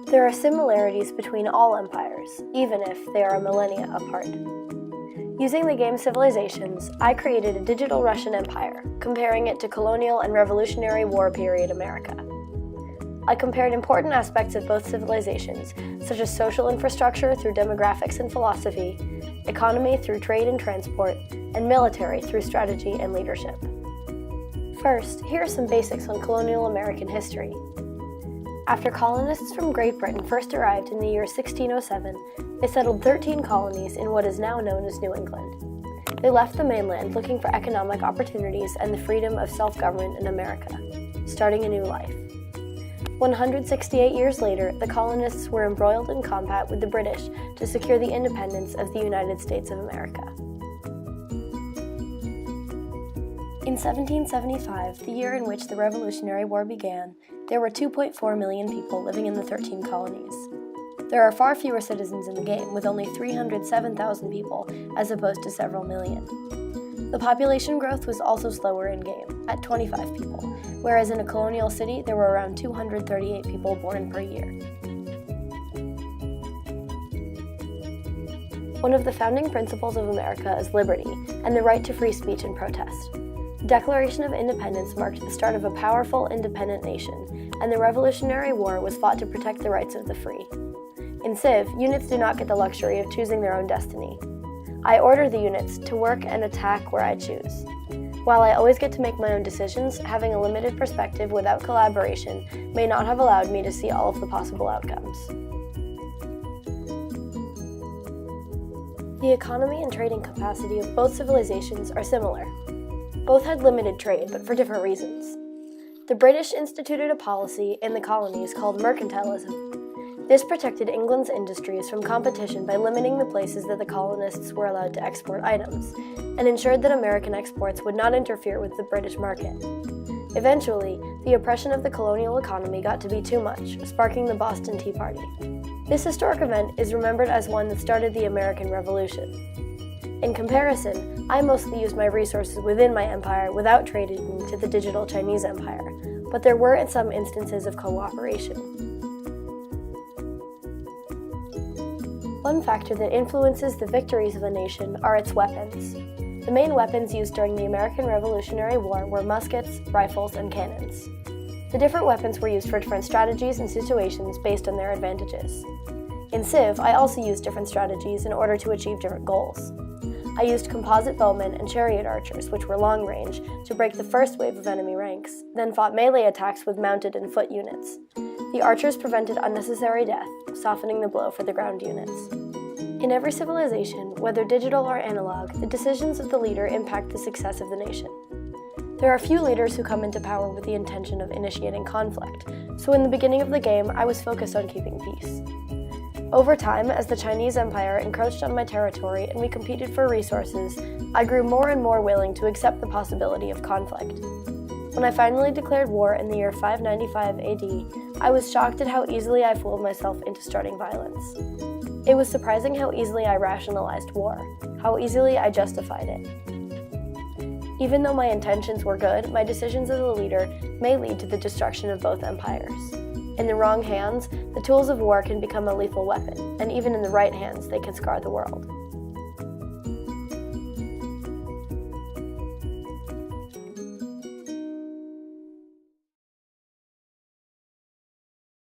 There are similarities between all empires, even if they are a millennia apart. Using the game Civilizations, I created a digital Russian empire, comparing it to colonial and Revolutionary War period America. I compared important aspects of both civilizations, such as social infrastructure through demographics and philosophy, economy through trade and transport, and military through strategy and leadership. First, here are some basics on colonial American history. After colonists from Great Britain first arrived in the year 1607, they settled 13 colonies in what is now known as New England. They left the mainland looking for economic opportunities and the freedom of self-government in America, starting a new life. 168 years later, the colonists were embroiled in combat with the British to secure the independence of the United States of America. In 1775, the year in which the Revolutionary War began, there were 2.4 million people living in the 13 colonies. There are far fewer citizens in the game, with only 307,000 people, as opposed to several million. The population growth was also slower in-game, at 25 people, whereas in a colonial city there were around 238 people born per year. One of the founding principles of America is liberty, and the right to free speech and protest. The Declaration of Independence marked the start of a powerful, independent nation, and the Revolutionary War was fought to protect the rights of the free. In Civ, units do not get the luxury of choosing their own destiny. I order the units to work and attack where I choose. While I always get to make my own decisions, having a limited perspective without collaboration may not have allowed me to see all of the possible outcomes. The economy and trading capacity of both civilizations are similar. Both had limited trade, but for different reasons. The British instituted a policy in the colonies called mercantilism. This protected England's industries from competition by limiting the places that the colonists were allowed to export items, and ensured that American exports would not interfere with the British market. Eventually, the oppression of the colonial economy got to be too much, sparking the Boston Tea Party. This historic event is remembered as one that started the American Revolution. In comparison, I mostly used my resources within my empire without trading to the digital Chinese empire, but there were some instances of cooperation. One factor that influences the victories of a nation are its weapons. The main weapons used during the American Revolutionary War were muskets, rifles, and cannons. The different weapons were used for different strategies and situations based on their advantages. In Civ, I also used different strategies in order to achieve different goals. I used composite bowmen and chariot archers, which were long-range, to break the first wave of enemy ranks, then fought melee attacks with mounted and foot units. The archers prevented unnecessary death, softening the blow for the ground units. In every civilization, whether digital or analog, the decisions of the leader impact the success of the nation. There are few leaders who come into power with the intention of initiating conflict, so in the beginning of the game, I was focused on keeping peace. Over time, as the Chinese Empire encroached on my territory and we competed for resources, I grew more and more willing to accept the possibility of conflict. When I finally declared war in the year 595 AD, I was shocked at how easily I fooled myself into starting violence. It was surprising how easily I rationalized war, how easily I justified it. Even though my intentions were good, my decisions as a leader may lead to the destruction of both empires. In the wrong hands, the tools of war can become a lethal weapon, and even in the right hands, they can scar the world.